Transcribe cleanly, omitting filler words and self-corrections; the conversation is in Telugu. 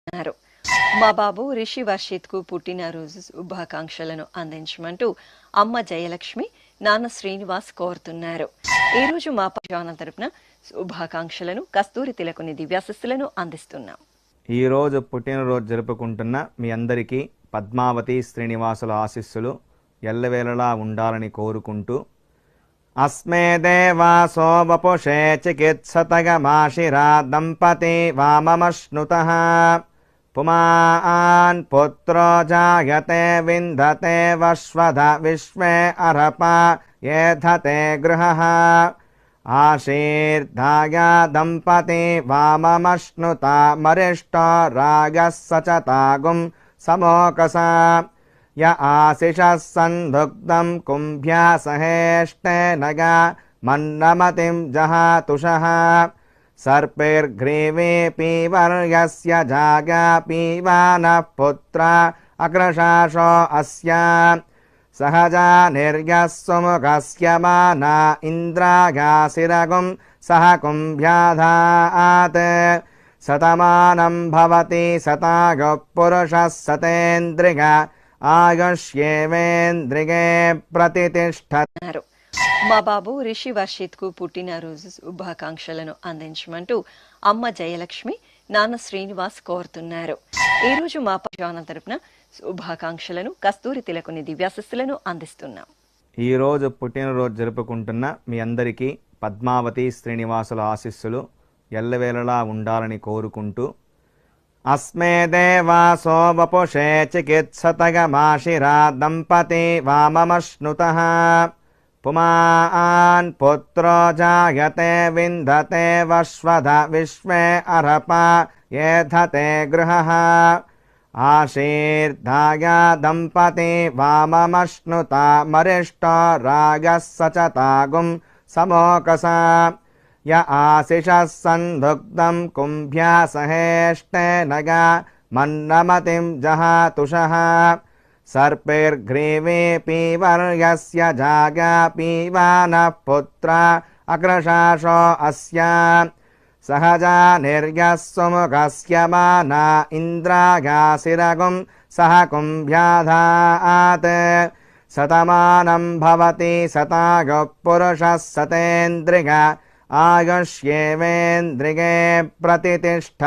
అన్నారు. మా బాబు రిషి వర్షిత్ కు పుట్టినరోజు శుభాకాంక్షలను అందించమంటూ అమ్మ జయలక్ష్మి, నాన్న శ్రీనివాస్ కోరుతున్నారు. ఈ రోజు మా జాన తరపున శుభాకాంక్షలను కస్తూరి తిలకుని దివ్యాశస్సులను అందిస్తున్నాం. ఈ రోజు పుట్టినరోజు జరుపుకుంటున్న మీ అందరికీ పద్మావతి శ్రీనివాసుల ఆశీస్సులు ఎల్లవేళలా ఉండాలని కోరుకుంటూ అస్మే దేవాసో వపుషే చికిత్సతగమాశిరా దంపతి వామమశ్నుతః పుమాన్ పుత్రో జాయతే విందతే వశ్వధ విశ్వే అర్హప ఏధతే గృహః ఆశీర్ధాయ దంపతి వామమశ్నుత మరిష్టో రాగः సచతాగుం సమోకసా య ఆశిషः సందుగ్ధం కుంభ్యా సహేష్టేనగా మన్నమతిం జహాతుషః సర్పైర్గ్రీవే పీవర్యస్య జాగా పీవానః పుత్ర అగ్రశాషో అస్య సహజా నిర్యः సుముఖస్య మానా ఇంద్రాగాసిరగుం సహ కుంభ్యాధాత్ శతమానం భవతి శతాయుః పురుషः శతేంద్రియ ఆయుష్యేవేంద్రిగే ప్రతిష్ఠత్. మా బాబు రిషి వర్షిత్ కు పుట్టినరోజు శుభాకాంక్షలను అందించమంటూ అమ్మ జయలక్ష్మి, నాన్న శ్రీనివాస్ కోరుతున్నారు. ఈ రోజు మా జాన తరపున శుభాకాంక్షలను కస్తూరి తిలకుని దివ్యాశస్సులను అందిస్తున్నాం. ఈ రోజు పుట్టినరోజు జరుపుకుంటున్న మీ అందరికీ పద్మావతి శ్రీనివాసుల ఆశీస్సులు ఎల్లవేళలా ఉండాలని కోరుకుంటూ అస్మే దేవాసో వపుషే చికిత్సతగమాశిరా దంపతి వామమశ్నుతః పుమాన్ పుత్రో జాయతే విందతే వశ్వధ విశ్వే అర్హప ఏధతే గృహః ఆశీర్ధాయ దంపతి వామమశ్నుత మరిష్టో రాగः సచతాగుం సమోకసా య ఆశిషः సందుగ్ధం కుంభ్యా సహేష్టేనగా మన్నమతిం జహాతుషః సర్పైర్గ్రీవే పీవర్యస్య జాగా పీవానః పుత్ర అగ్రశాషో అస్య సహజా నిర్యः సుముఖస్య మానా ఇంద్రాగాసిరగుం సహ కుంభ్యాధాత్ శతమానం భవతి శతాయుః పురుషः శతేంద్రియ ఆయుష్యేవేంద్రిగే ప్రతిష్ఠత్.